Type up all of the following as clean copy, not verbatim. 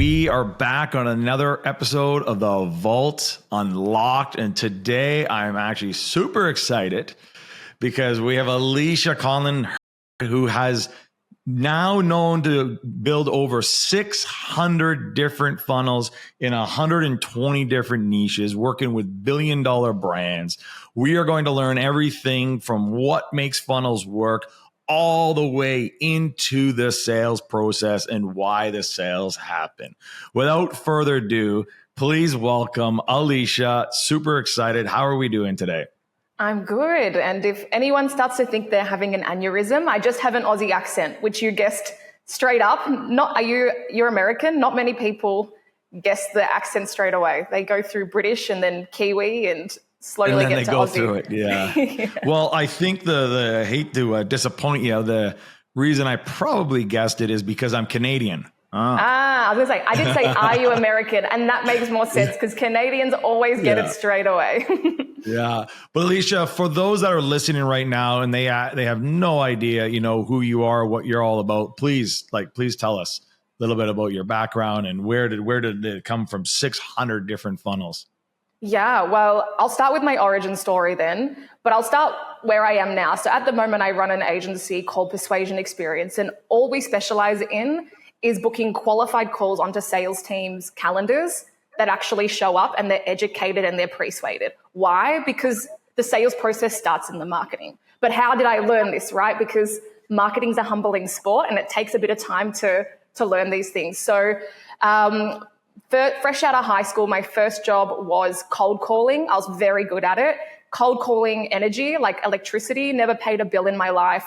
We are back on another episode of the Vault Unlocked. And today I'm actually super excited because we have Alicia Conlon, who has now known to build over 600 different funnels in 120 different niches, working with billion-dollar brands. We are going to learn everything from what makes funnels work all the way into the sales process and why the sales happen. Without further ado, please welcome Alicia. Super excited. How are we doing today? I'm good. And if anyone starts to think they're having an aneurysm, I just have an Aussie accent, which you guessed straight up. You're American. Not many people guess the accent straight away. They go through British and then Kiwi and slowly get to Aussie. Through it. Yeah. Yeah. Well, I think the hate to disappoint you. The reason I probably guessed it is because I'm Canadian. I was going to say, I did say, are you American? And that makes more sense because Canadians always get it straight away. Yeah. But Alicia, for those that are listening right now and they have no idea, who you are, what you're all about, please tell us a little bit about your background and where did it come from 600 different funnels? Yeah, well, I'll start with my origin story then, but I'll start where I am now. So at the moment, I run an agency called Persuasion Experience, and all we specialize in is booking qualified calls onto sales teams' calendars that actually show up and they're educated and they're persuaded. Why? Because the sales process starts in the marketing. But how did I learn this, right? Because marketing's a humbling sport and it takes a bit of time to learn these things. So fresh out of high school, my first job was cold calling. I was very good at it. Cold calling energy, like electricity, never paid a bill in my life.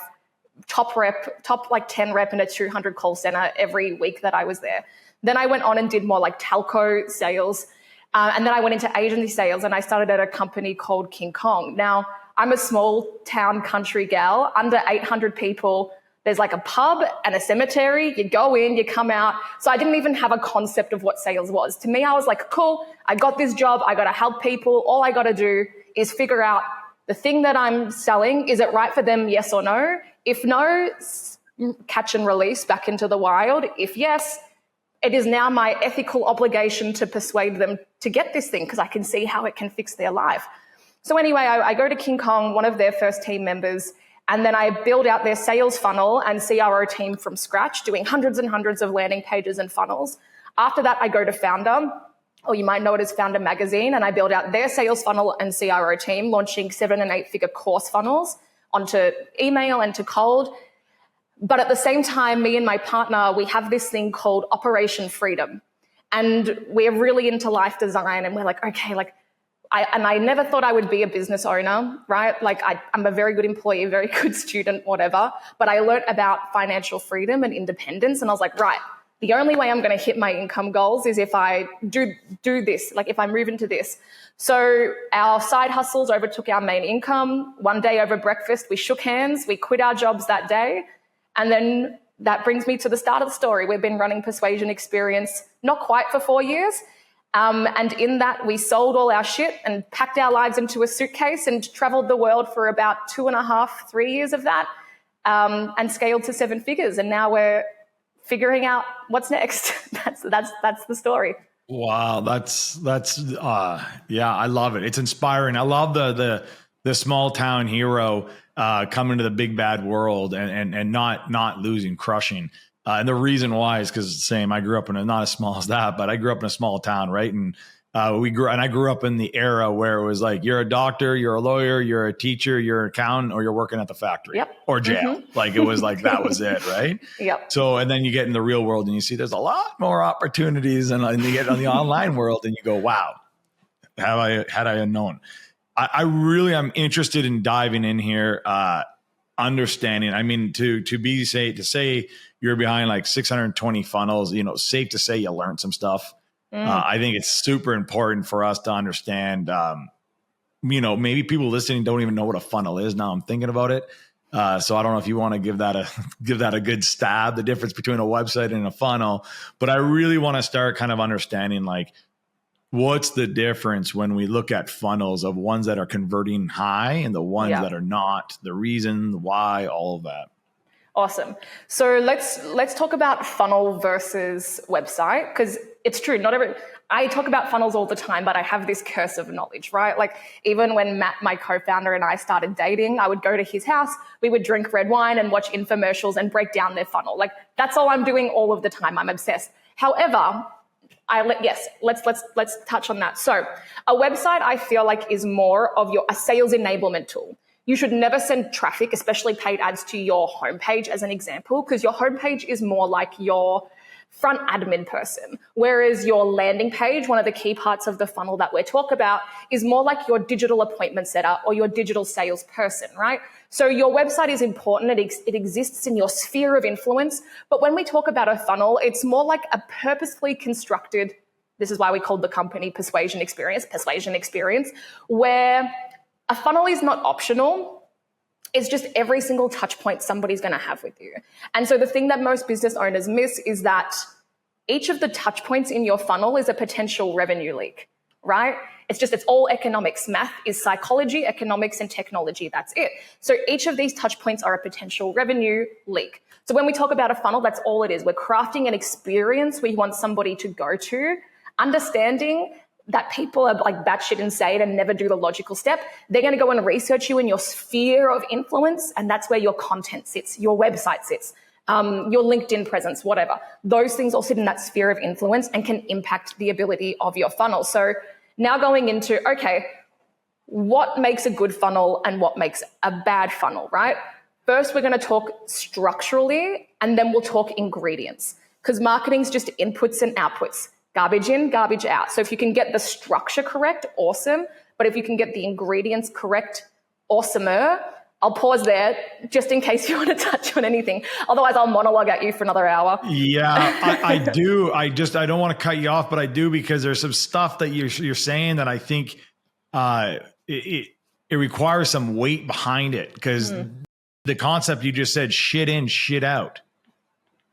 Top 10 rep in a 200 call center every week that I was there. Then I went on and did more like telco sales. And then I went into agency sales and I started at a company called King Kong. Now, I'm a small town country gal, under 800 people. There's like a pub and a cemetery. You go in, you come out. So I didn't even have a concept of what sales was. To me, I was like, cool, I got this job. I got to help people. All I got to do is figure out the thing that I'm selling. Is it right for them? Yes or no? If no, catch and release back into the wild. If yes, it is now my ethical obligation to persuade them to get this thing because I can see how it can fix their life. So anyway, I go to King Kong, one of their first team members, and then I build out their sales funnel and CRO team from scratch, doing hundreds and hundreds of landing pages and funnels. After that, I go to Founder, or you might know it as Founder Magazine, and I build out their sales funnel and CRO team, launching 7- and 8-figure course funnels onto email and to cold. But at the same time, me and my partner, we have this thing called Operation Freedom. And we're really into life design. And we're like, okay, I never thought I would be a business owner, right? Like I'm a very good employee, very good student, whatever. But I learned about financial freedom and independence. And I was like, right, the only way I'm going to hit my income goals is if I do this, like if I move into this. So our side hustles overtook our main income. One day over breakfast, we shook hands. We quit our jobs that day. And then that brings me to the start of the story. We've been running Persuasion Experience not quite for 4 years. And in that, we sold all our shit and packed our lives into a suitcase and traveled the world for about 2.5, 3 years of that, and scaled to 7 figures. And now we're figuring out what's next. That's the story. Wow. Yeah, I love it. It's inspiring. I love the small town hero, coming to the big bad world and not losing, crushing. And the reason why is because I grew up not as small as that, but I grew up in a small town, right? And I grew up in the era where it was like, you're a doctor, you're a lawyer, you're a teacher, you're an accountant, or you're working at the factory or jail. Mm-hmm. Like it was like, that was it. Right. Yep. So, and then you get in the real world and you see there's a lot more opportunities, and you get on the online world and you go, wow, had I known. I really am interested in diving in here, understanding. I mean, to say you're behind like 620 funnels, safe to say you learned some stuff. I think it's super important for us to understand, maybe people listening don't even know what a funnel is. Now I'm thinking about it. So I don't know if you want to give that a good stab, the difference between a website and a funnel, but I really want to start kind of understanding like, what's the difference when we look at funnels of ones that are converting high and the ones that are not, the reason, the why, all of that. Awesome. So let's talk about funnel versus website, because it's true. I talk about funnels all the time, but I have this curse of knowledge, right? Like even when Matt, my co-founder, and I started dating, I would go to his house, we would drink red wine and watch infomercials and break down their funnel. Like that's all I'm doing all of the time. I'm obsessed. However, let's touch on that. So a website I feel like is more of a sales enablement tool. You should never send traffic, especially paid ads, to your homepage as an example, because your homepage is more like your front admin person. Whereas your landing page, one of the key parts of the funnel that we talk about, is more like your digital appointment setter or your digital sales person, right? So your website is important. It exists in your sphere of influence. But when we talk about a funnel, it's more like a purposefully constructed, this is why we called the company persuasion experience, where a funnel is not optional. It's just every single touch point somebody's going to have with you. And so the thing that most business owners miss is that each of the touch points in your funnel is a potential revenue leak, right? It's all economics. Math is psychology, economics, and technology. That's it. So each of these touch points are a potential revenue leak. So when we talk about a funnel, that's all it is. We're crafting an experience we want somebody to go to, understanding that people are like batshit insane and never do the logical step. They're going to go and research you in your sphere of influence, and that's where your content sits, your website sits, your LinkedIn presence, whatever. Those things all sit in that sphere of influence and can impact the ability of your funnel. So now going into, okay, what makes a good funnel and what makes a bad funnel, right? First, we're going to talk structurally, and then we'll talk ingredients, because marketing's just inputs and outputs. Garbage in, garbage out. So if you can get the structure correct, awesome. But if you can get the ingredients correct, awesomer. I'll pause there just in case you want to touch on anything. Otherwise, I'll monologue at you for another hour. Yeah, I do. I don't want to cut you off, but I do, because there's some stuff that you're saying that I think it requires some weight behind it, because the concept you just said, shit in, shit out.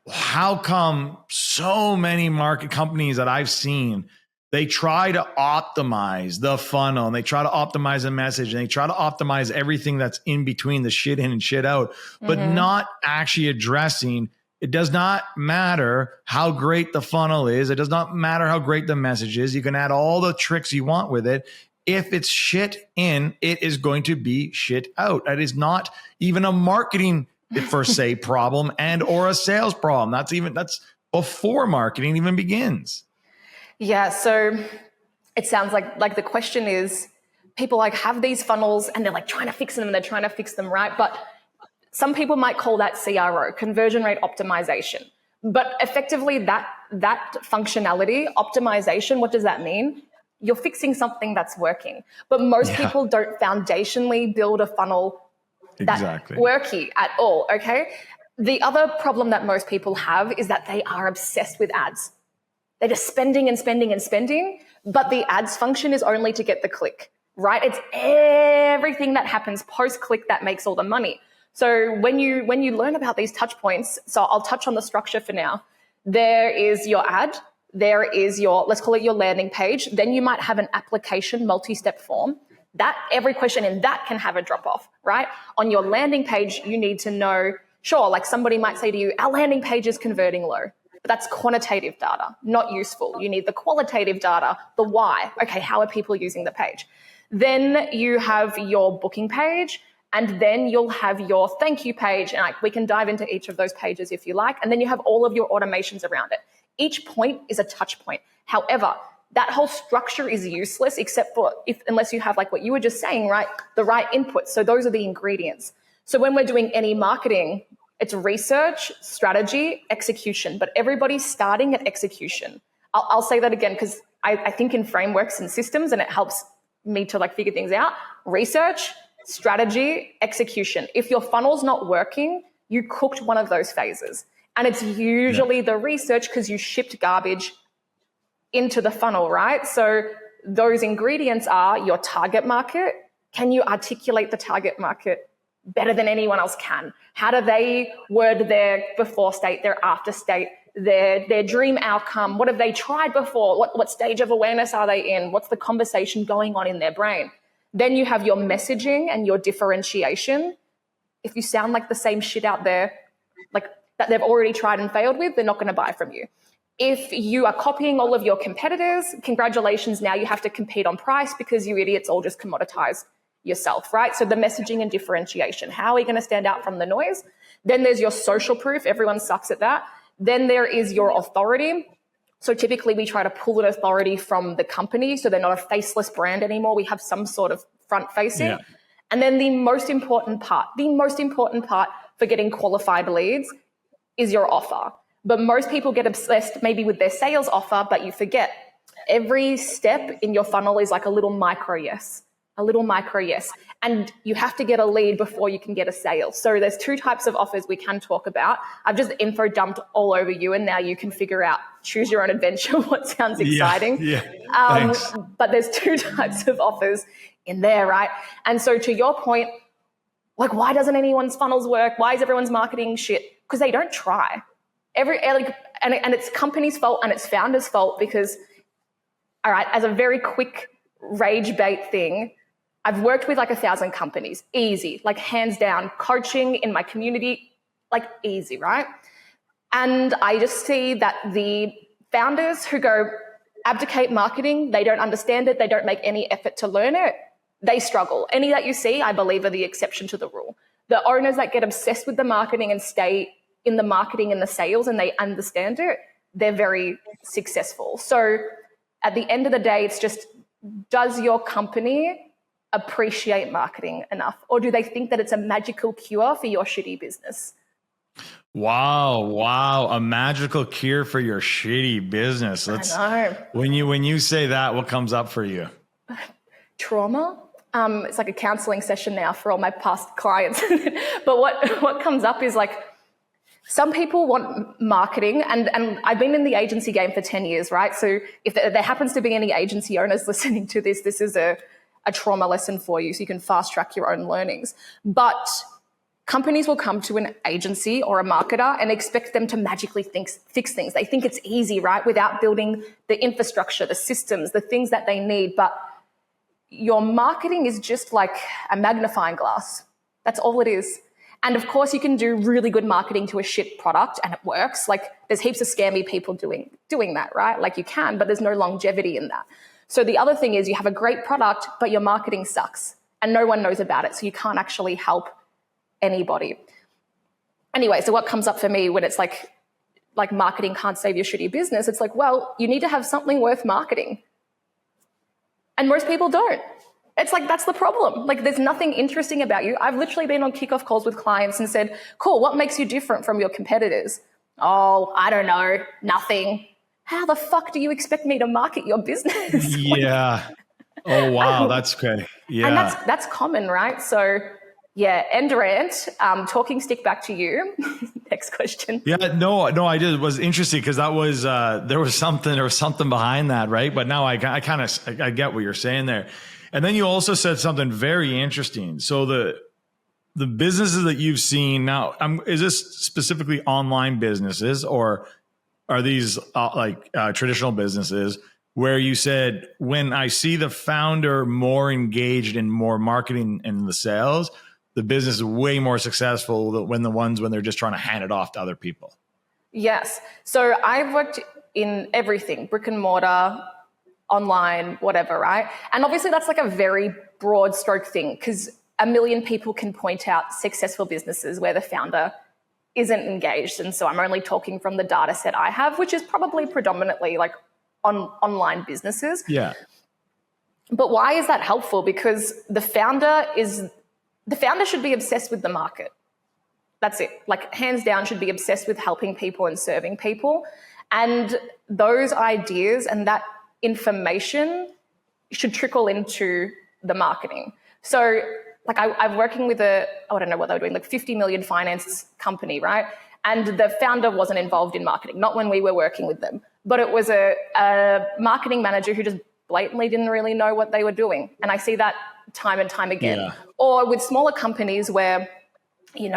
How come so many market companies that I've seen, they try to optimize the funnel and they try to optimize the message and they try to optimize everything that's in between the shit in and shit out, but not actually addressing, it does not matter how great the funnel is. It does not matter how great the message is. You can add all the tricks you want with it. If it's shit in, it is going to be shit out. That is not even a marketing per se problem and or a sales problem. That's before marketing even begins. Yeah. So it sounds like the question is, people like have these funnels and they're like trying to fix them and they're trying to fix them, right? But some people might call that CRO, conversion rate optimization. But effectively that functionality, optimization, what does that mean? You're fixing something that's working. But most people don't foundationally build a funnel that's worky at all, okay? The other problem that most people have is that they are obsessed with ads. They're just spending and spending and spending, but the ads function is only to get the click, right? It's everything that happens post-click that makes all the money. So when you learn about these touch points, so I'll touch on the structure for now. There is your ad, there is your, let's call it your landing page. Then you might have an application multi-step form. That every question in that can have a drop off, right? On your landing page, you need to know, sure, like somebody might say to you, our landing page is converting low, but that's quantitative data, not useful. You need the qualitative data, the why. Okay, how are people using the page? Then you have your booking page, and then you'll have your thank you page. And like we can dive into each of those pages if you like. And then you have all of your automations around it. Each point is a touch point. However, that whole structure is useless unless you have, like what you were just saying, right? The right inputs. So those are the ingredients. So when we're doing any marketing, it's research, strategy, execution, but everybody's starting at execution. I'll say that again, because I think in frameworks and systems, and it helps me to like figure things out. Research, strategy, execution. If your funnel's not working, you cooked one of those phases. And it's usually the research, because you shipped garbage into the funnel, right? So those ingredients are your target market. Can you articulate the target market better than anyone else can? How do they word their before state, their after state, their dream outcome? What have they tried before? What stage of awareness are they in? What's the conversation going on in their brain? Then you have your messaging and your differentiation. If you sound like the same shit out there, that they've already tried and failed with, they're not going to buy from you. If you are copying all of your competitors, congratulations, now you have to compete on price because you idiots all just commoditized yourself, right? So the messaging and differentiation, how are you going to stand out from the noise? Then there's your social proof. Everyone sucks at that. Then there is your authority. So typically we try to pull an authority from the company. So they're not a faceless brand anymore. We have some sort of front facing. Yeah. And then the most important part for getting qualified leads is your offer. But most people get obsessed maybe with their sales offer, but you forget every step in your funnel is like a little micro yes. And you have to get a lead before you can get a sale. So there's two types of offers we can talk about. I've just info dumped all over you, and now you can figure out, choose your own adventure, what sounds exciting. Thanks. But there's two types of offers in there, right? And so to your point, like, why doesn't anyone's funnels work? Why is everyone's marketing shit? Because they don't try. And it's company's fault and it's founders' fault because, all right, as a very quick rage bait thing, I've worked with like 1,000 companies, easy, like hands down, coaching in my community, like easy, right? And I just see that the founders who go abdicate marketing, they don't understand it, they don't make any effort to learn it, they struggle. Any that you see, I believe, are the exception to the rule. The owners that get obsessed with the marketing and stay in the marketing and the sales and they understand it, they're very successful. So at the end of the day, it's just, does your company appreciate marketing enough? Or do they think that it's a magical cure for your shitty business? Wow. A magical cure for your shitty business. I know. When you say that, what comes up for you? Trauma. It's like a counseling session now for all my past clients. But what comes up is like, some people want marketing, and I've been in the agency game for 10 years, right? So if there happens to be any agency owners listening to this, this is a trauma lesson for you so you can fast track your own learnings. But companies will come to an agency or a marketer and expect them to magically fix things. They think it's easy, right? Without building the infrastructure, the systems, the things that they need. But your marketing is just like a magnifying glass. That's all it is. And of course, you can do really good marketing to a shit product and it works. Like there's heaps of scammy people doing that, right? Like you can, but there's no longevity in that. So the other thing is you have a great product, but your marketing sucks and no one knows about it. So you can't actually help anybody. Anyway, so what comes up for me when it's like marketing can't save your shitty business, it's like, well, you need to have something worth marketing. And most people don't. It's like, that's the problem. Like there's nothing interesting about you. I've literally been on kickoff calls with clients and said, cool, what makes you different from your competitors? Oh, I don't know, nothing. How the fuck do you expect me to market your business? Yeah. Oh, wow. That's great. Yeah. And that's common, right? So yeah, end rant, talking stick back to you. Next question. Yeah, no, I did. It was interesting because that was, there was something behind that, right? But now I get what you're saying there. And then you also said something very interesting. So the businesses that you've seen now, is this specifically online businesses or are these traditional businesses where you said, when I see the founder more engaged in more marketing and the sales, the business is way more successful than when they're just trying to hand it off to other people? Yes. So I've worked in everything, brick and mortar, online, whatever, right? And obviously that's like a very broad stroke thing because a million people can point out successful businesses where the founder isn't engaged. And so I'm only talking from the data set I have, which is probably predominantly like online businesses. Yeah. But why is that helpful? Because the founder should be obsessed with the market. That's it. Like hands down should be obsessed with helping people and serving people. And those ideas and that information should trickle into the marketing. So like I'm working with I don't know what they were doing, like 50 million finance company, right? And the founder wasn't involved in marketing, not when we were working with them, but it was a marketing manager who just blatantly didn't really know what they were doing. And I see that time and time again. Yeah. Or with smaller companies where,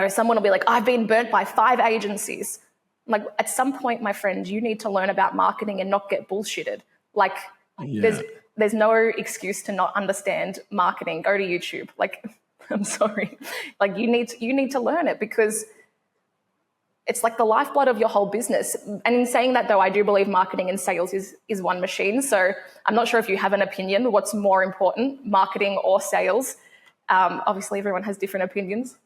someone will be like, I've been burnt by 5 agencies. Like at some point, my friend, you need to learn about marketing and not get bullshitted. Like there's no excuse to not understand marketing. Go to YouTube. Like, I'm sorry. Like you need to learn it because It's like the lifeblood of your whole business. And in saying that, though, I do believe marketing and sales is one machine. So I'm not sure if you have an opinion. What's more important, marketing or sales? Obviously, everyone has different opinions.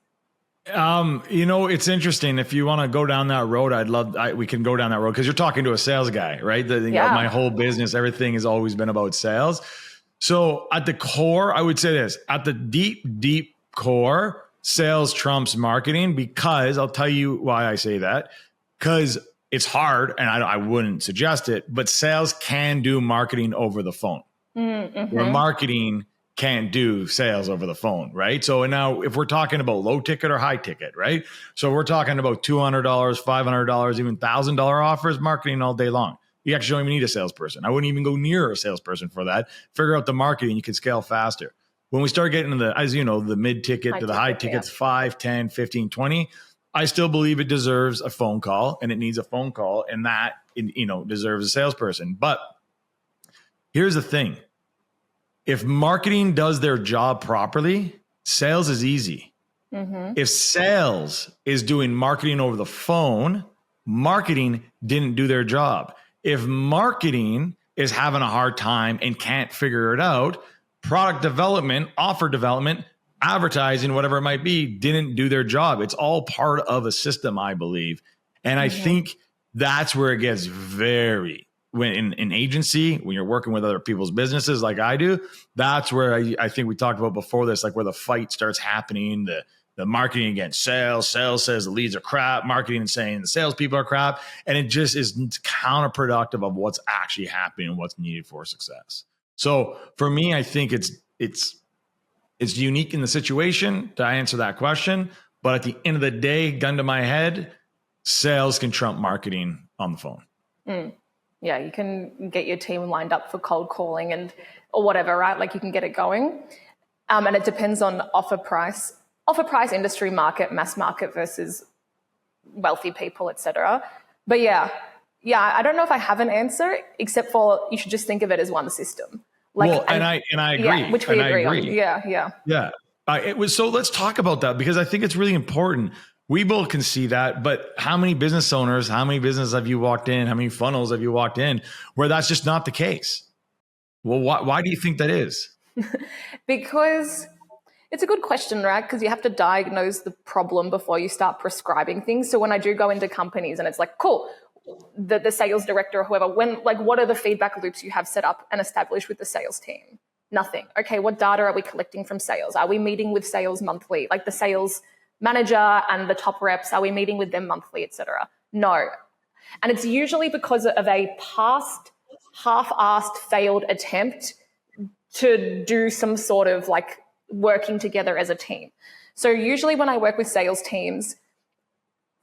It's interesting. If you want to go down that road, we can go down that road because you're talking to a sales guy, right? My whole business, everything has always been about sales. So at the core, I would say this, at the deep, deep core, sales trumps marketing, because I'll tell you why I say that, because it's hard and I wouldn't suggest it, but sales can do marketing over the phone. Mm-hmm. Where marketing can't do sales over the phone, right? So now if we're talking about low ticket or high ticket, right? So we're talking about $200, $500, even $1,000 offers, marketing all day long. You actually don't even need a salesperson. I wouldn't even go near a salesperson for that. Figure out the marketing, you can scale faster. When we start getting into the mid ticket to the high tickets, 5, 10, 15, 20, I still believe it deserves a phone call, and it needs a phone call, and that, deserves a salesperson. But here's the thing. If marketing does their job properly, sales is easy. Mm-hmm. If sales is doing marketing over the phone, marketing didn't do their job. If marketing is having a hard time and can't figure it out, product development, offer development, advertising, whatever it might be, didn't do their job. It's all part of a system, I believe. And I think that's where it gets when in agency, when you're working with other people's businesses like I do, that's where I think we talked about before this, like where the fight starts happening, the marketing against sales. Sales says the leads are crap. Marketing is saying the salespeople are crap. And it just is counterproductive of what's actually happening and what's needed for success. So for me, I think it's unique in the situation to answer that question. But at the end of the day, gun to my head, sales can trump marketing on the phone. Mm. Yeah, you can get your team lined up for cold calling or whatever, right? Like you can get it going. And it depends on offer price, industry market, mass market versus wealthy people, etc. But yeah, I don't know if I have an answer, except for you should just think of it as one system. And I agree. Yeah, which we agree on. Yeah. So let's talk about that, because I think it's really important. We both can see that, but how many business owners, how many businesses have you walked in? How many funnels have you walked in where that's just not the case? Well, why do you think that is? Because it's a good question, right? Because you have to diagnose the problem before you start prescribing things. So when I do go into companies and it's like, cool, the sales director or whoever, what are the feedback loops you have set up and established with the sales team? Nothing. Okay, what data are we collecting from sales? Are we meeting with sales monthly? Like the sales manager and the top reps, are we meeting with them monthly, etc.? No. And it's usually because of a past half-assed failed attempt to do some sort of like working together as a team. So usually when I work with sales teams,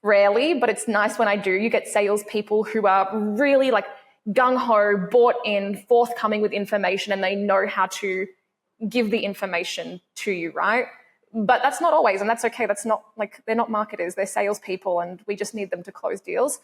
rarely, but it's nice when I do, you get salespeople who are really like gung-ho, bought in, forthcoming with information, and they know how to give the information to you, right? But that's not always, and that's okay. That's not like, they're not marketers, they're salespeople, and we just need them to close deals.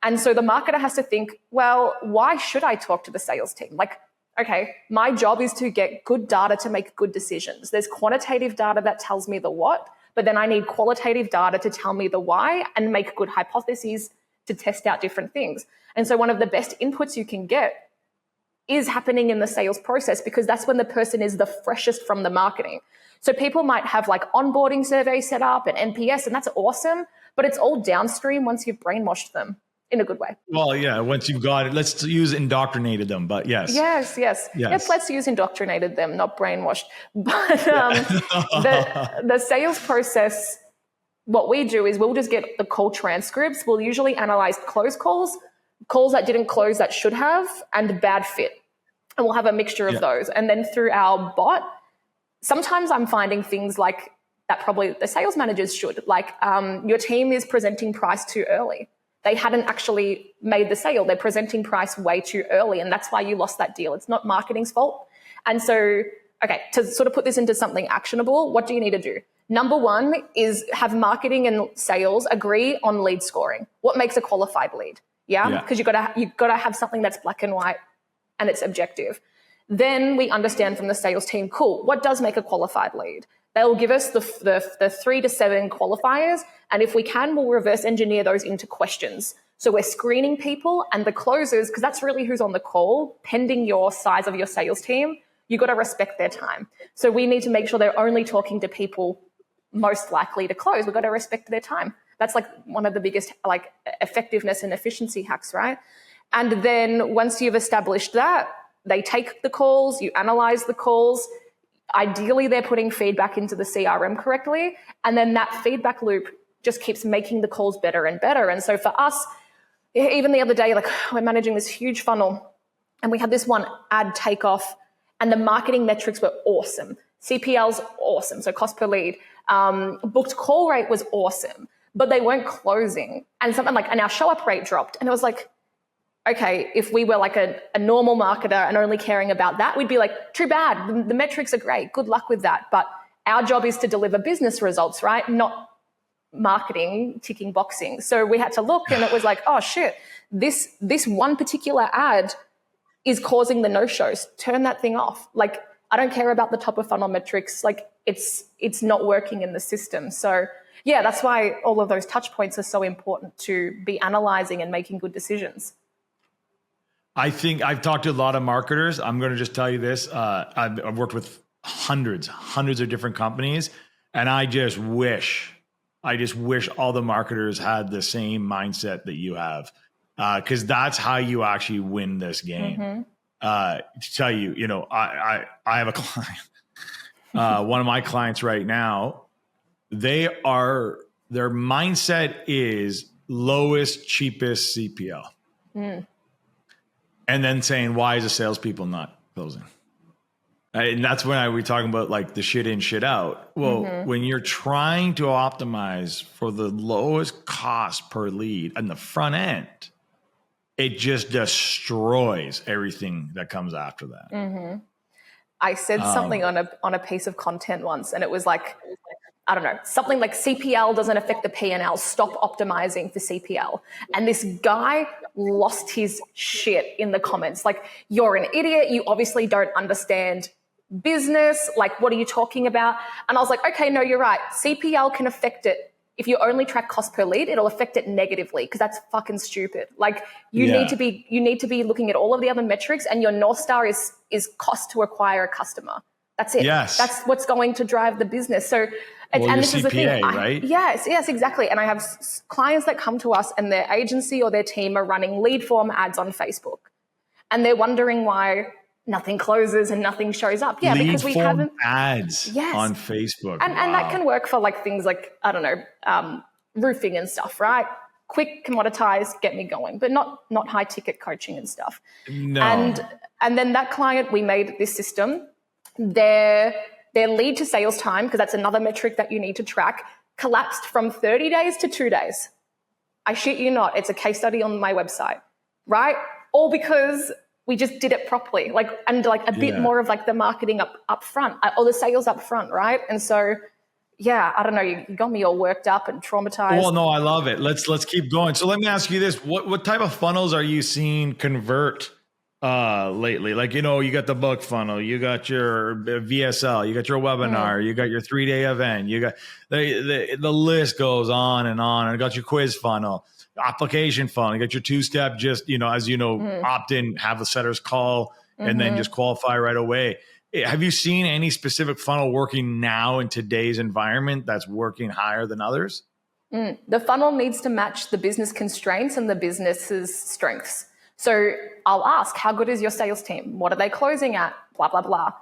And so the marketer has to think, well, why should I talk to the sales team? Like, okay, my job is to get good data to make good decisions. There's quantitative data that tells me the what, but then I need qualitative data to tell me the why and make good hypotheses to test out different things. And so one of the best inputs you can get is happening in the sales process, because that's when the person is the freshest from the marketing. So people might have like onboarding surveys set up and NPS, and that's awesome, but it's all downstream once you've brainwashed them in a good way. Well, yeah, once you've got it, let's use indoctrinated them, but yes. Yes, let's use indoctrinated them, not brainwashed. But the sales process, what we do is we'll just get the call transcripts. We'll usually analyze closed calls that didn't close that should have, and bad fit. And we'll have a mixture of those. And then through our bot, sometimes I'm finding things like that probably the sales managers should, like your team is presenting price too early. They hadn't actually made the sale. They're presenting price way too early, and that's why you lost that deal. It's not marketing's fault. And so, okay, to sort of put this into something actionable, what do you need to do? Number one is have marketing and sales agree on lead scoring. What makes a qualified lead? Yeah, because you've got to have something that's black and white and it's objective. Then we understand from the sales team, cool, what does make a qualified lead? They'll give us the 3 to 7 qualifiers. And if we can, we'll reverse engineer those into questions. So we're screening people and the closers, because that's really who's on the call, pending your size of your sales team. You got to respect their time. So we need to make sure they're only talking to people most likely to close. We've got to respect their time. That's like one of the biggest like effectiveness and efficiency hacks, right? And then once you've established that, they take the calls, you analyze the calls. Ideally, they're putting feedback into the CRM correctly. And then that feedback loop just keeps making the calls better and better. And so for us, even the other day, like we're managing this huge funnel and we had this one ad take off and the marketing metrics were awesome. CPL's awesome, so cost per lead. Booked call rate was awesome, but they weren't closing. And our show up rate dropped. And it was like, okay, if we were like a normal marketer and only caring about that, we'd be like, too bad. The metrics are great. Good luck with that. But our job is to deliver business results, right? Not marketing, ticking boxing. So we had to look and it was like, oh shit, this one particular ad is causing the no-shows. Turn that thing off. Like, I don't care about the top of funnel metrics. Like it's not working in the system. So yeah, that's why all of those touch points are so important to be analyzing and making good decisions. I think I've talked to a lot of marketers. I'm going to just tell you this. I've worked with hundreds of different companies. And I just wish all the marketers had the same mindset that you have. Cause that's how you actually win this game. To tell you, I have a client, one of my clients right now, their mindset is lowest, cheapest CPL. And then saying, why is the salespeople not closing? And that's when we're talking about like the shit in, shit out. Well, when you're trying to optimize for the lowest cost per lead on the front end, it just destroys everything that comes after that. I said something on a piece of content once, and it was like, I don't know, something like CPL doesn't affect the P&L. Stop optimizing for CPL. And this guy lost his shit in the comments. Like, you're an idiot. You obviously don't understand business. Like, what are you talking about? And I was like, okay, no, you're right. CPL can affect it. If you only track cost per lead, it'll affect it negatively because that's fucking stupid. Like you need to be looking at all of the other metrics, and your North Star is cost to acquire a customer. That's it. Yes. That's what's going to drive the business. So, and this CPA, is the thing, right? Yes, exactly. And I have clients that come to us and their agency or their team are running lead form ads on Facebook, and they're wondering why nothing closes and nothing shows up. Yeah, because we haven't ads on Facebook. And that can work for like things like, I don't know, roofing and stuff, right? Quick, commoditized, get me going, but not high ticket coaching and stuff. No. And then that client, we made this system, their lead to sales time, because that's another metric that you need to track, collapsed from 30 days to 2 days. I shit you not. It's a case study on my website, right? All because we just did it properly, and a bit more of like the marketing up front or the sales up front, right? And so, yeah, I don't know, you got me all worked up and traumatized. Well, no, I love it. Let's keep going. So let me ask you this: what type of funnels are you seeing convert lately? Like, you got the book funnel, you got your VSL, you got your webinar, you got your 3-day event, you got the list goes on, and you got your quiz funnel. Application funnel, you got your 2-step, just, opt in, have the setters call, and then just qualify right away. Have you seen any specific funnel working now in today's environment that's working higher than others? The funnel needs to match the business constraints and the business's strengths. So I'll ask, how good is your sales team? What are they closing at? Blah, blah, blah.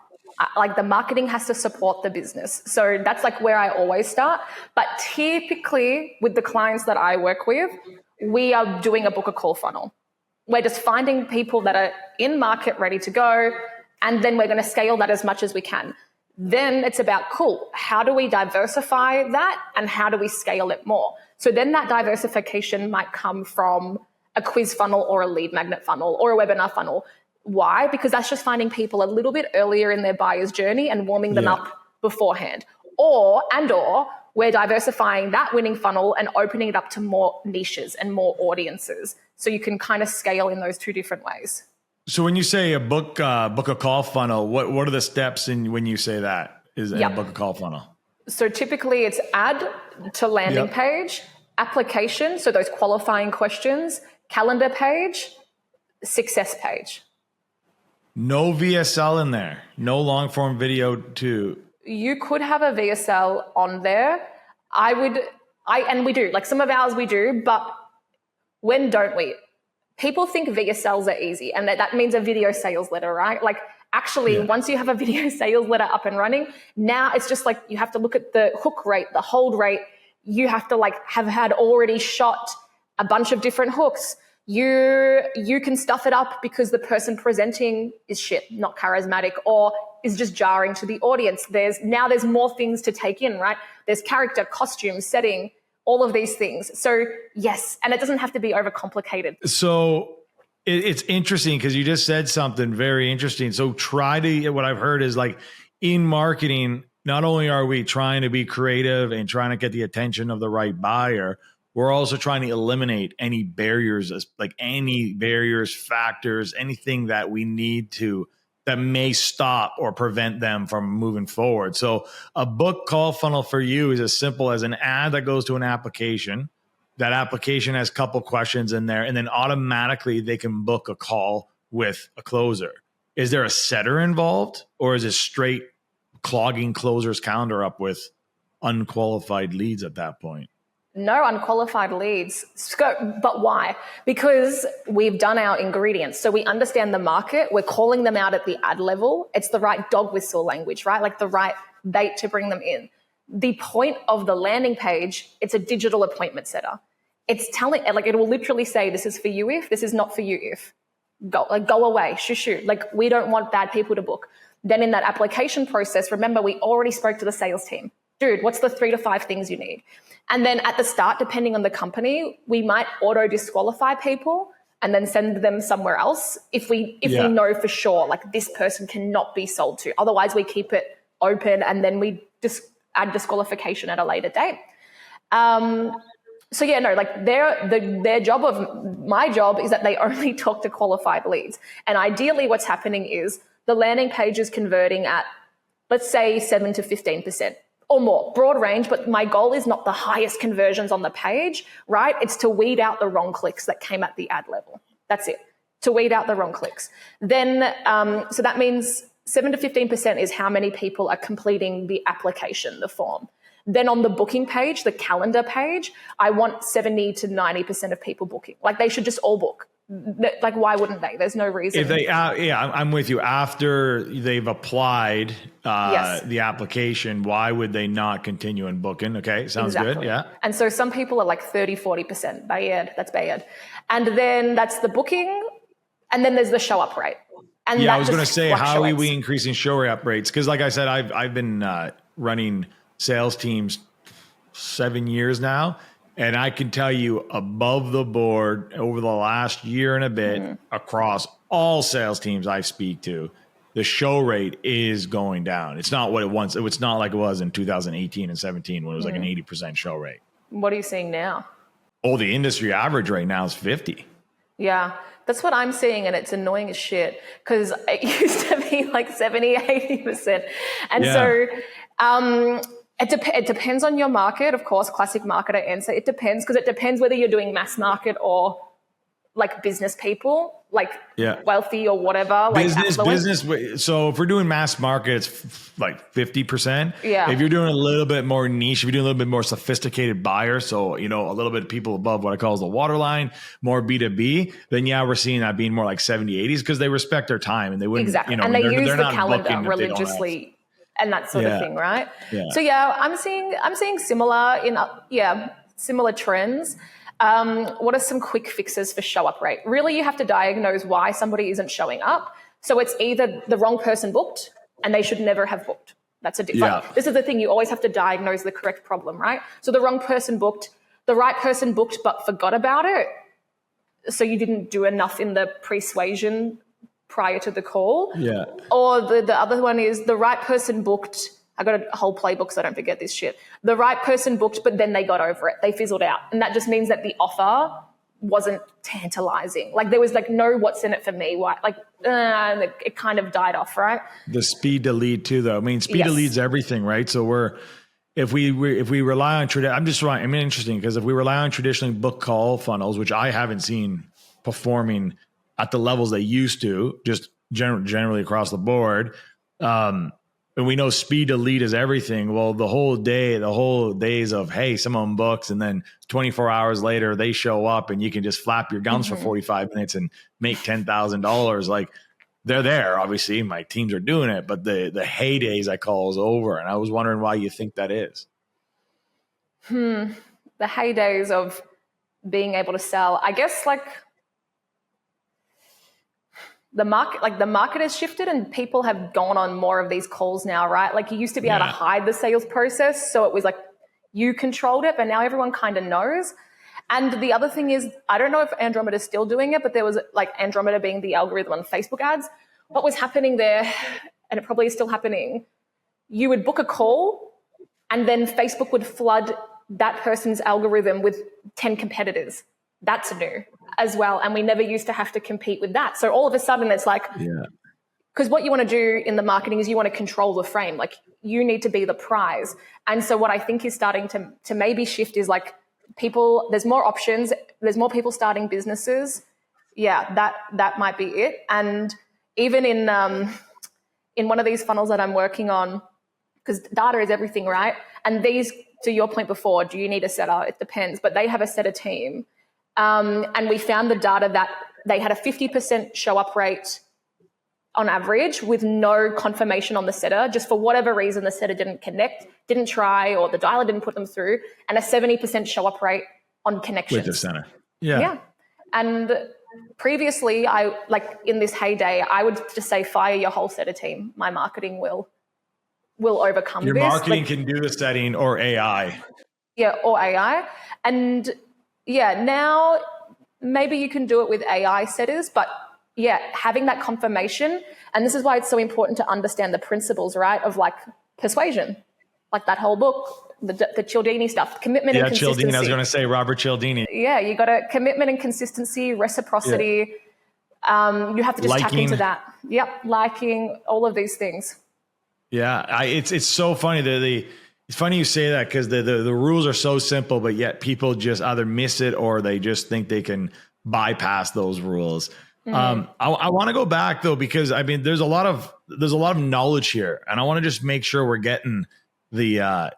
Like the marketing has to support the business. So that's like where I always start. But typically with the clients that I work with, we are doing a book a call funnel. We're just finding people that are in market ready to go, and then we're going to scale that as much as we can. Then it's about, cool, how do we diversify that and how do we scale it more? So then that diversification might come from a quiz funnel or a lead magnet funnel or a webinar funnel. Why? Because that's just finding people a little bit earlier in their buyer's journey and warming them up beforehand. Or we're diversifying that winning funnel and opening it up to more niches and more audiences. So you can kind of scale in those two different ways. So when you say a book a call funnel, what are the steps in when you say that is in a book a call funnel? So typically it's add to landing page, application, so those qualifying questions, calendar page, success page. No VSL in there. No long form video too. You could have a VSL on there. And we do, like some of ours we do, but when don't we? People think VSLs are easy, and that means a video sales letter, right? Like actually, once you have a video sales letter up and running, now it's just like you have to look at the hook rate, the hold rate. You have to like have had already shot a bunch of different hooks. You can stuff it up because the person presenting is shit, not charismatic, or is just jarring to the audience. There's more things to take in, right? There's character, costume, setting, all of these things. So yes, and it doesn't have to be overcomplicated. So it's interesting because you just said something very interesting. So what I've heard is like in marketing, not only are we trying to be creative and trying to get the attention of the right buyer, we're also trying to eliminate any barriers, factors, anything that we need to, that may stop or prevent them from moving forward. So a book call funnel for you is as simple as an ad that goes to an application. That application has a couple questions in there, and then automatically they can book a call with a closer. Is there a setter involved, or is it straight clogging closers calendar up with unqualified leads at that point? No unqualified leads. But why? Because we've done our ingredients. So we understand the market. We're calling them out at the ad level. It's the right dog whistle language, right? Like the right bait to bring them in. The point of the landing page, it's a digital appointment setter. It's telling, like it will literally say, this is for you if, this is not for you if. Go away, shoo. Like we don't want bad people to book. Then in that application process, remember we already spoke to the sales team. Dude, what's the 3 to 5 things you need? And then at the start, depending on the company, we might auto disqualify people and then send them somewhere else if we know for sure, like this person cannot be sold to. Otherwise, we keep it open and then we just add disqualification at a later date. Like their job my job is that they only talk to qualified leads. And ideally what's happening is the landing page is converting at, let's say 7 to 15%. Or more, broad range, but my goal is not the highest conversions on the page, right? It's to weed out the wrong clicks that came at the ad level. That's it, to weed out the wrong clicks. Then, so that means 7 to 15% is how many people are completing the application, the form. Then on the booking page, the calendar page, I want 70 to 90% of people booking. Like they should just all book. Like why wouldn't they? There's no reason. If they, I'm with you. After they've applied the application, why would they not continue in booking? Okay, sounds good. Yeah. And so some people are like 30, 40%. Bad. That's bad. And then that's the booking. And then there's the show up rate. And I was going to say, how are we increasing show up rates? Because like I said, I've been running sales teams 7 years now. And I can tell you above the board over the last year and a bit across all sales teams I speak to, the show rate is going down. It's not what it once. It's not like it was in 2018 and 17 when it was like an 80% show rate. What are you seeing now? Oh, the industry average right now is 50. Yeah, that's what I'm seeing. And it's annoying as shit because it used to be like 70, 80%. And so, it depends on your market, of course, classic marketer answer. It depends because it depends whether you're doing mass market or like business people, like wealthy or whatever. Business. So if we're doing mass market, it's like 50%. Yeah. If you're doing a little bit more niche, if you're doing a little bit more sophisticated buyer, so, a little bit of people above what I call the waterline, more B2B, then we're seeing that being more like 70, 80s because they respect their time and they wouldn't, exactly. And they use the calendar religiously. And that sort of thing, right? Yeah. So I'm seeing similar trends. What are some quick fixes for show up rate? Really, you have to diagnose why somebody isn't showing up. So it's either the wrong person booked and they should never have booked. That's a difference. This is the thing, you always have to diagnose the correct problem, right? So the wrong person booked, the right person booked but forgot about it. So you didn't do enough in the persuasion prior to the call. Yeah. Or the other one is the right person booked. I got a whole playbook so I don't forget this shit. The right person booked, but then they got over it. They fizzled out. And that just means that the offer wasn't tantalizing. Like there was like no what's in it for me. Why? Like it kind of died off, right? The speed to lead too, though. I mean, speed to lead's everything, right? So if we rely on I'm interesting because if we rely on traditionally book call funnels, which I haven't seen performing at the levels they used to, just generally across the board, and we know speed to lead is everything. Well, the whole days of, hey, someone books and then 24 hours later they show up and you can just flap your gums for 45 minutes and make $10,000. Like, they're there. Obviously, my teams are doing it, but the heydays I call is over. And I was wondering why you think that is. The heydays of being able to sell, I guess, like the market has shifted and people have gone on more of these calls now, right? Like, you used to be able to hide the sales process. So it was like you controlled it, but now everyone kind of knows. And the other thing is, I don't know if Andromeda is still doing it, but there was like Andromeda being the algorithm on Facebook ads. What was happening there, and it probably is still happening, you would book a call and then Facebook would flood that person's algorithm with 10 competitors. That's new as well. And we never used to have to compete with that. So all of a sudden it's like, because what you want to do in the marketing is you want to control the frame. Like, you need to be the prize. And so what I think is starting to maybe shift is like, there's more options, there's more people starting businesses. That might be it. And even in one of these funnels that I'm working on, because data is everything, right? And these, to your point before, do you need a setter? It depends, but they have a setter team. And we found the data that they had a 50% show up rate on average with no confirmation on the setter. Just for whatever reason, the setter didn't connect, didn't try, or the dialer didn't put them through, and a 70% show up rate on connections. With the center. Yeah. And previously, in this heyday, I would just say fire your whole setter team. My marketing will overcome Your this. Your marketing can do the setting, or AI. Yeah, or AI. And now maybe you can do it with AI setters, but having that confirmation. And this is why it's so important to understand the principles, right, of like persuasion, like that whole book, the Cialdini stuff, commitment and consistency. Cialdini, I was going to say Robert Cialdini. Yeah, you got a commitment and consistency, reciprocity. Yeah. You have to just tap into that. Yep, liking, all of these things. Yeah, it's so funny. It's funny you say that, because the rules are so simple, but yet people just either miss it or they just think they can bypass those rules. I want to go back though, because I mean, there's a lot of knowledge here, and I want to just make sure we're getting the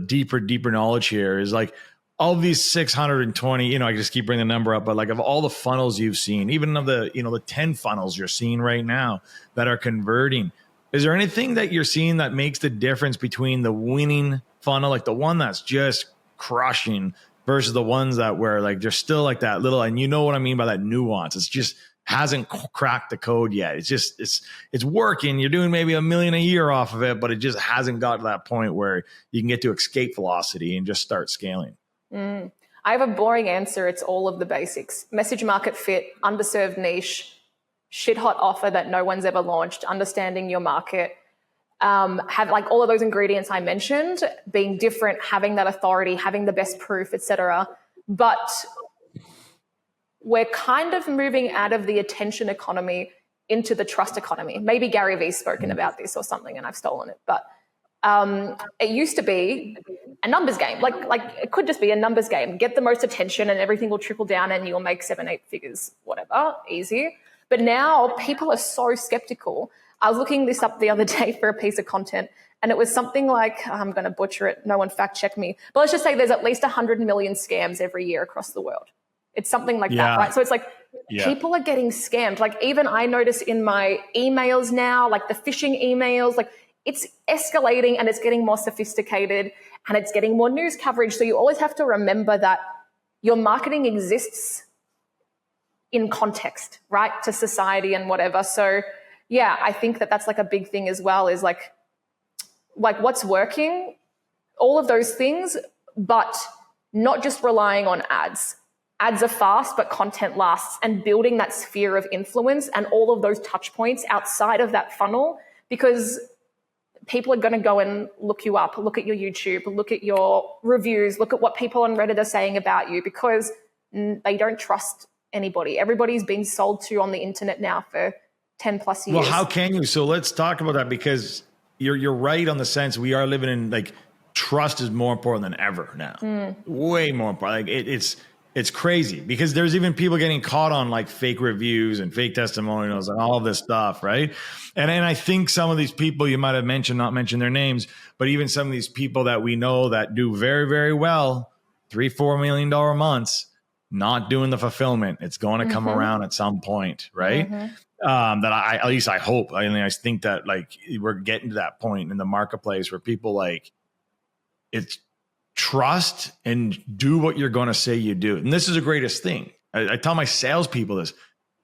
deeper knowledge here. Is like, of these 620, I just keep bringing the number up, but like, of all the funnels you've seen, even of the 10 funnels you're seeing right now that are converting, is there anything that you're seeing that makes the difference between the winning funnel, like the one that's just crushing, versus the ones that where like they're still like that little, and you know what I mean by that nuance? It's just hasn't cracked the code yet. It's just it's working. You're doing maybe $1 million a year off of it, but it just hasn't got to that point where you can get to escape velocity and just start scaling. I have a boring answer. It's all of the basics: message market fit, underserved niche, shit hot offer that no one's ever launched, understanding your market, have like all of those ingredients I mentioned, being different, having that authority, having the best proof, etc. But we're kind of moving out of the attention economy into the trust economy. Maybe Gary Vee's spoken about this or something, and I've stolen it. But it used to be a numbers game. Like it could just be a numbers game. Get the most attention and everything will trickle down and you'll make 7-8 figures, whatever, easy. But now people are so skeptical. I was looking this up the other day for a piece of content, and it was something like, I'm going to butcher it, no one fact check me, but let's just say there's at least 100 million scams every year across the world. It's something like that, right? So it's like people are getting scammed. Like, even I notice in my emails now, like the phishing emails, like it's escalating and it's getting more sophisticated and it's getting more news coverage. So you always have to remember that your marketing exists in context, right, to society and whatever. So I think that's like a big thing as well, is like what's working, all of those things, but not just relying on ads. Ads are fast, but content lasts, and building that sphere of influence and all of those touch points outside of that funnel, because people are going to go and look you up, look at your YouTube, look at your reviews, look at what people on Reddit are saying about you, because they don't trust anybody. Everybody's been sold to on the internet now for 10 plus years. Well, how can you? So let's talk about that, because you're right on the sense we are living in like trust is more important than ever now. Way more important. Like it's crazy because there's even people getting caught on like fake reviews and fake testimonials and all this stuff, right? And I think some of these people you might have mentioned, not mention their names, but even some of these people that we know that do very, very well, $3-4 million months, not doing the fulfillment. It's going to come around at some point, right? That I at least I hope. I mean, I think that like we're getting to that point in the marketplace where people like it's trust and do what you're going to say you do. And this is the greatest thing. I tell my salespeople this.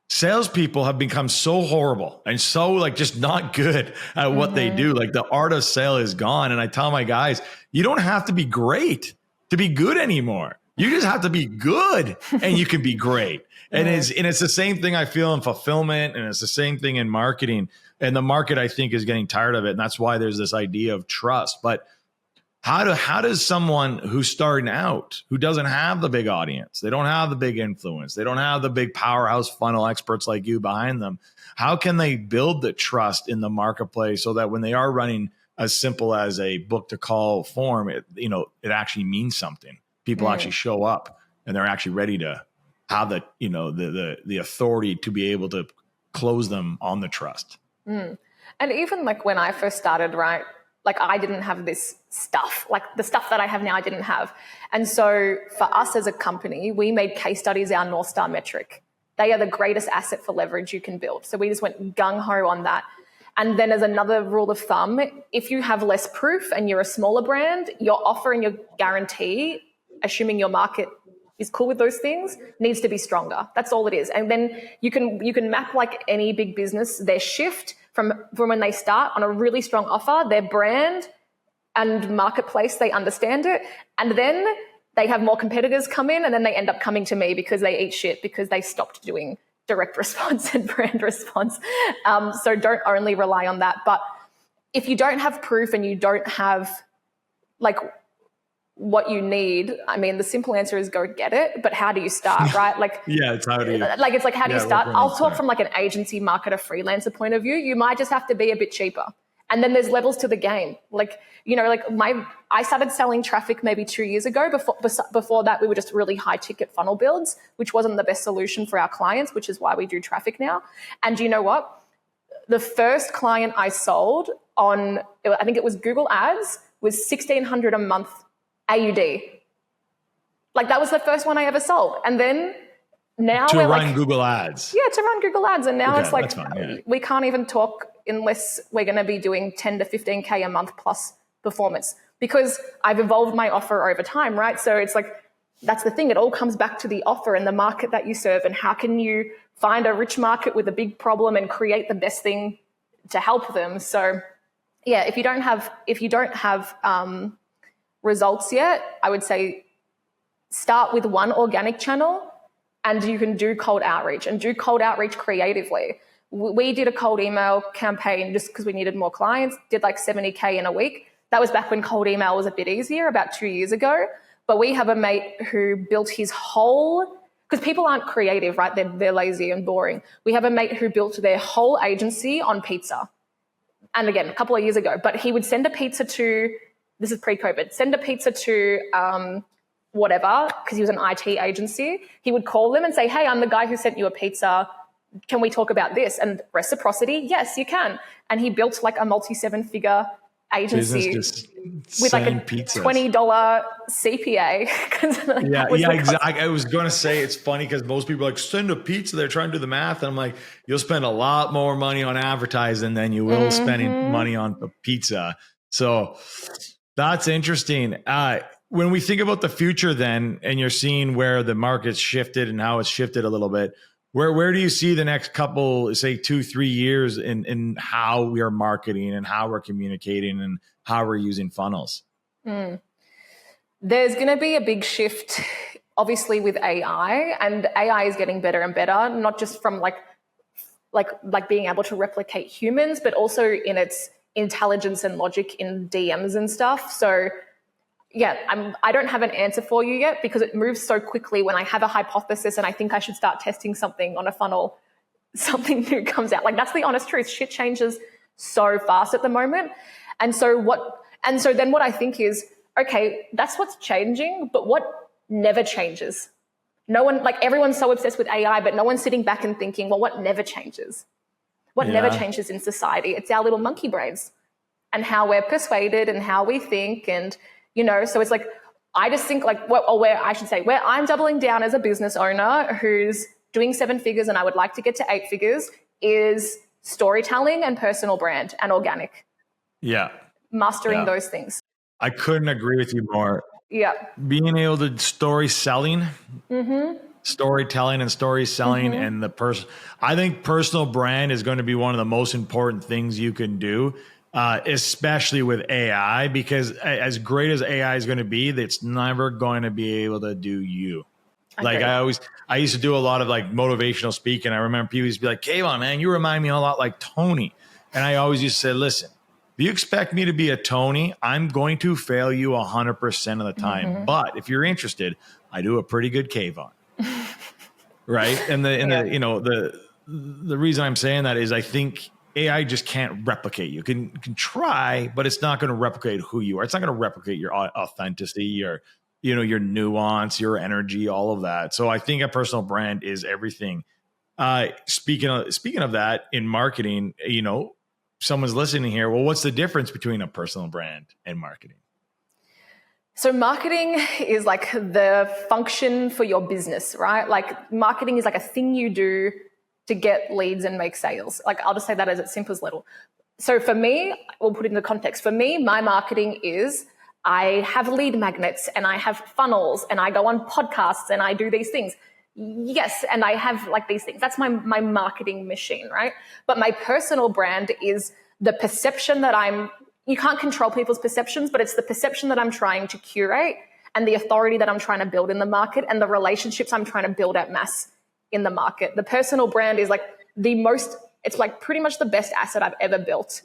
Salespeople have become so horrible and so like just not good at what they do. Like the art of sale is gone. And I tell my guys, you don't have to be great to be good anymore. You just have to be good and you can be great. And it's the same thing I feel in fulfillment, and it's the same thing in marketing. And the market, I think, is getting tired of it. And that's why there's this idea of trust. But how does someone who's starting out, who doesn't have the big audience, they don't have the big influence, they don't have the big powerhouse funnel experts like you behind them, how can they build the trust in the marketplace so that when they are running as simple as a book to call form, it actually means something? People actually show up and they're actually ready to have the authority to be able to close them on the trust. And even like when I first started, right? Like I didn't have this stuff, like the stuff that I have now, I didn't have. And so for us as a company, we made case studies our North Star metric. They are the greatest asset for leverage you can build. So we just went gung-ho on that. And then as another rule of thumb, if you have less proof and you're a smaller brand, your offer and your guarantee, assuming your market is cool with those things, needs to be stronger. That's all it is. And then you can map like any big business, their shift from when they start on a really strong offer, their brand and marketplace, they understand it. And then they have more competitors come in and then they end up coming to me because they eat shit because they stopped doing direct response and brand response. So don't only rely on that. But if you don't have proof and you don't have like what you need, I mean, the simple answer is go get it. But how do you start, right? Like, it's how do you? Like, it's like, how do you start? I'll talk from like an agency, marketer, freelancer point of view. You might just have to be a bit cheaper. And then there's levels to the game. Like, I started selling traffic maybe 2 years ago. Before that, we were just really high ticket funnel builds, which wasn't the best solution for our clients, which is why we do traffic now. And you know what? The first client I sold on, I think it was Google Ads, was $1,600 a month AUD. Like that was the first one I ever sold. And then now to run Google Ads. Yeah, to run Google Ads. And now it's like, fine, we can't even talk unless we're going to be doing 10 to 15K a month plus performance, because I've evolved my offer over time, right? So it's like, that's the thing. It all comes back to the offer and the market that you serve, and how can you find a rich market with a big problem and create the best thing to help them. So yeah, if you don't have results yet, I would say start with one organic channel, and you can do cold outreach and do cold outreach creatively. We did a cold email campaign just because we needed more clients, did like 70K in a week. That was back when cold email was a bit easier, about 2 years ago. But we have a mate who built his whole, because people aren't creative, right? They're lazy and boring. We have a mate who built their whole agency on pizza. And again, a couple of years ago, but he would send a pizza to, this is pre-COVID, send a pizza to whatever, because he was an IT agency. He would call them and say, hey, I'm the guy who sent you a pizza. Can we talk about this? And reciprocity, yes, you can. And he built like a multi-7-figure agency with like a $20 CPA. Exactly. I was going to say, it's funny because most people are like, send a pizza. They're trying to do the math. And I'm like, you'll spend a lot more money on advertising than you will spending money on a pizza. So that's interesting. When we think about the future then, and you're seeing where the market's shifted and how it's shifted a little bit, where do you see the next couple, say 2-3 years in how we are marketing and how we're communicating and how we're using funnels? There's going to be a big shift, obviously, with AI, and AI is getting better and better, not just from like being able to replicate humans, but also in its intelligence and logic in DMs and stuff. So yeah, I don't have an answer for you yet because it moves so quickly. When I have a hypothesis and I think I should start testing something on a funnel, something new comes out. Like, that's the honest truth. Shit changes so fast at the moment. And so then what I think is, okay, that's what's changing, but what never changes? No one, like everyone's so obsessed with AI, but no one's sitting back and thinking, well, what never changes? What never changes in society? It's our little monkey brains and how we're persuaded and how we think. And, so it's like, I just think like, where I'm doubling down as a business owner who's doing 7 figures and I would like to get to 8 figures is storytelling and personal brand and organic. Yeah. Mastering those things. I couldn't agree with you more. Yeah. Being able to storytelling and story selling and I think personal brand is going to be one of the most important things you can do, especially with AI, because as great as AI is going to be, it's never going to be able to do you. Like I used to do a lot of like motivational speaking. I remember people used to be like, Kayvon, man, you remind me a lot like Tony. And I always used to say, listen, if you expect me to be a Tony, I'm going to fail you 100% of the time. But if you're interested, I do a pretty good Kayvon. Right. And the reason I'm saying that is I think AI just can't replicate you. Can try, but it's not going to replicate who you are. It's not going to replicate your authenticity, your nuance, your energy, all of that. So I think a personal brand is everything. Speaking of that in marketing, someone's listening here. Well, what's the difference between a personal brand and marketing? So marketing is like the function for your business, right? Like marketing is like a thing you do to get leads and make sales. Like I'll just say that as it's simple as little. So for me, we'll put it into context. For me, my marketing is I have lead magnets and I have funnels and I go on podcasts and I do these things. Yes, and I have like these things. That's my marketing machine, right? But my personal brand is the perception that you can't control people's perceptions, but it's the perception that I'm trying to curate and the authority that I'm trying to build in the market and the relationships I'm trying to build at mass in the market. The personal brand is like it's like pretty much the best asset I've ever built.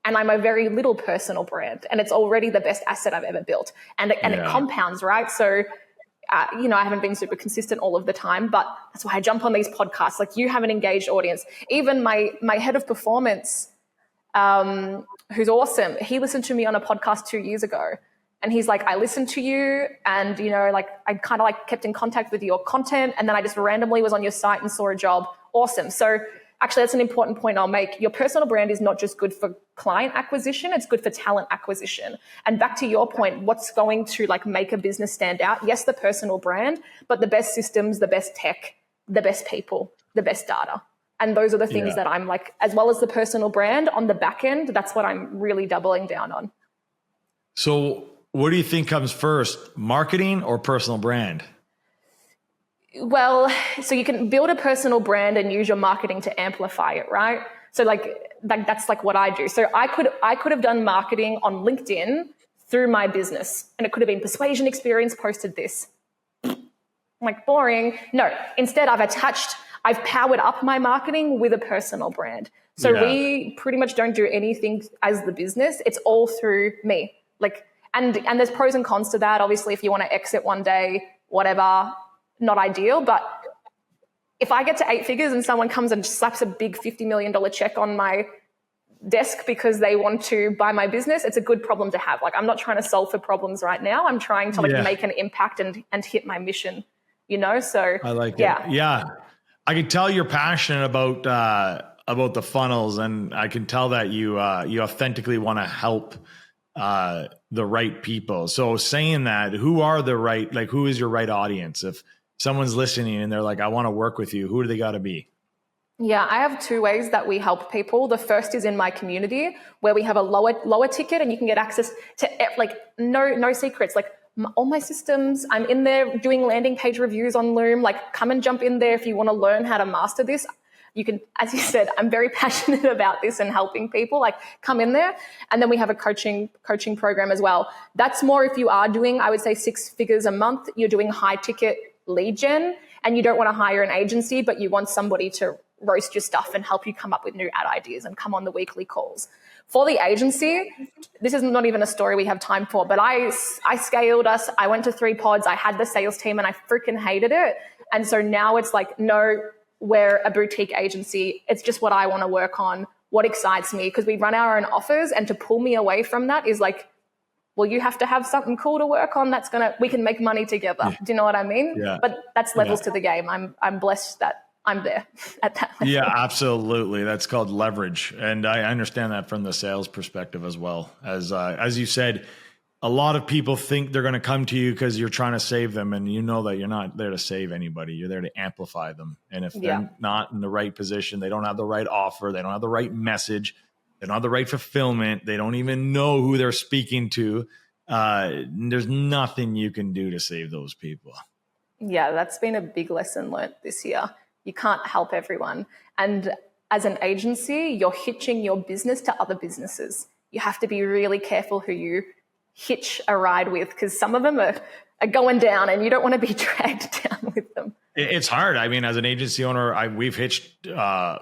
And I'm a very little personal brand and it's already the best asset I've ever built. And it compounds, right? So I haven't been super consistent all of the time, but that's why I jump on these podcasts. Like you have an engaged audience. Even my head of performance, who's awesome, he listened to me on a podcast 2 years ago. And he's like, I listened to you and, I kind of like kept in contact with your content. And then I just randomly was on your site and saw a job. Awesome. So actually that's an important point I'll make. Your personal brand is not just good for client acquisition, it's good for talent acquisition. And back to your point, what's going to like make a business stand out? Yes, the personal brand, but the best systems, the best tech, the best people, the best data. And those are the things that I'm like, as well as the personal brand on the back end, that's what I'm really doubling down on. So what do you think comes first, marketing or personal brand? Well, so you can build a personal brand and use your marketing to amplify it, right? So like that's like what I do. So I could have done marketing on LinkedIn through my business and it could have been persuasion experience posted this. I'm like boring. No, instead I've powered up my marketing with a personal brand. So we pretty much don't do anything as the business. It's all through me. Like, and there's pros and cons to that. Obviously, if you want to exit one day, whatever, not ideal. But if I get to 8 figures and someone comes and slaps a big $50 million check on my desk because they want to buy my business, it's a good problem to have. Like, I'm not trying to solve for problems right now. I'm trying to make an impact and hit my mission, So I like it. Yeah. I can tell you're passionate about the funnels, and I can tell that you authentically want to help the right people. So saying that, who is your right audience? If someone's listening and they're like, I want to work with you, who do they got to be? Yeah, I have 2 ways that we help people. The first is in my community where we have a lower ticket and you can get access to like no secrets, like all my systems. I'm in there doing landing page reviews on Loom. Like come and jump in there if you want to learn how to master this. You can, as you said, I'm very passionate about this and helping people, like come in there. And then we have a coaching program as well. That's more if you are doing, I would say 6 figures a month, you're doing high ticket lead gen and you don't want to hire an agency, but you want somebody to roast your stuff and help you come up with new ad ideas and come on the weekly calls. For the agency, this is not even a story we have time for, but I scaled us. I went to 3 pods. I had the sales team and I freaking hated it. And so now it's like, no, we're a boutique agency. It's just what I want to work on, what excites me, because we run our own offers. And to pull me away from that is like well, you have to have something cool to work on we can make money together. Yeah. Do you know what I mean? Yeah. But that's levels to the game. I'm blessed that I'm there at that level. Yeah, absolutely. That's called leverage. And I understand that from the sales perspective as well. As you said, a lot of people think they're going to come to you because you're trying to save them. And you know that you're not there to save anybody. You're there to amplify them. And if they're not in the right position, they don't have the right offer, they don't have the right message, they don't have the right fulfillment, they don't even know who they're speaking to, there's nothing you can do to save those people. Yeah, that's been a big lesson learned this year. You can't help everyone. And as an agency, you're hitching your business to other businesses. You have to be really careful who you hitch a ride with, because some of them are going down and you don't want to be dragged down with them. It's hard. I mean, as an agency owner, we've hitched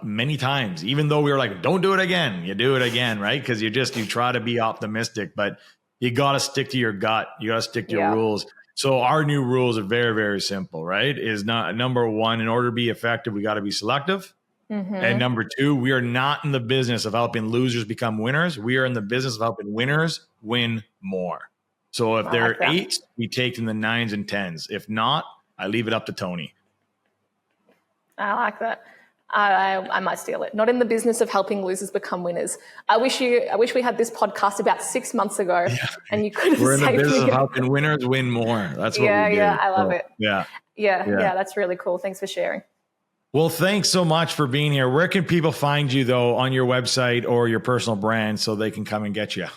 many times, even though we were like, don't do it again. You do it again, right? Because you try to be optimistic, but you got to stick to your gut. You got to stick to your rules. So our new rules are very, very simple, right? Is not number one, in order to be effective, we got to be selective. Mm-hmm. And number two, we are not in the business of helping losers become winners. We are in the business of helping winners win more. So if they're eights, we take them the 9s and 10s. If not, I leave it up to Tony. I like that. I might steal it. Not in the business of helping losers become winners. I wish we had this podcast about 6 months ago, and you could have We're in the saved business me. of helping winners win more. That's what we do. Yeah, I love it. Yeah. That's really cool. Thanks for sharing. Well, thanks so much for being here. Where can people find you, though, on your website or your personal brand so they can come and get you?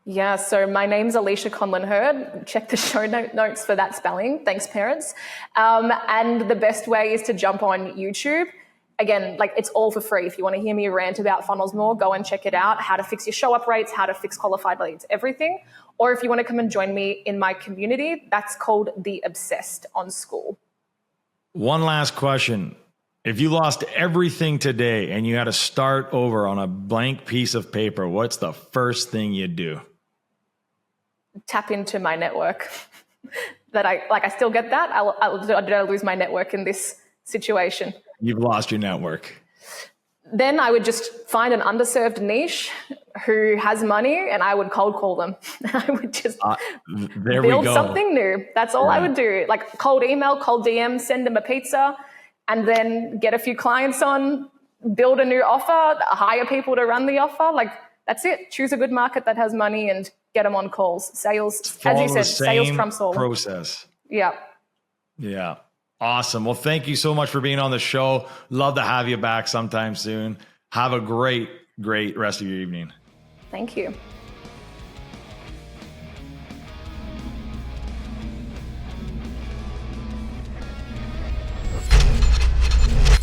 Yeah, so my name's Alicia Conlon Hurd. Check the show notes for that spelling. Thanks, parents. And the best way is to jump on YouTube. Again, it's all for free. If you want to hear me rant about funnels more, go and check it out. How to fix your show up rates, how to fix qualified leads, everything. Or if you want to come and join me in my community, that's called The Obsessed on School. One last question. If you lost everything today and you had to start over on a blank piece of paper, what's the first thing you'd do? Tap into my network. That I still get that. Did I lose my network in this situation? You've lost your network. Then I would just find an underserved niche who has money, and I would cold call them. I would just build something new. That's all I would do. Cold email, cold DM, send them a pizza, and then get a few clients on, build a new offer, hire people to run the offer. That's it. Choose a good market that has money and get them on calls. Sales, as you said, sales trumps all. Process. Yeah. Yeah. Awesome. Well, thank you so much for being on the show. Love to have you back sometime soon. Have a great rest of your evening. Thank you.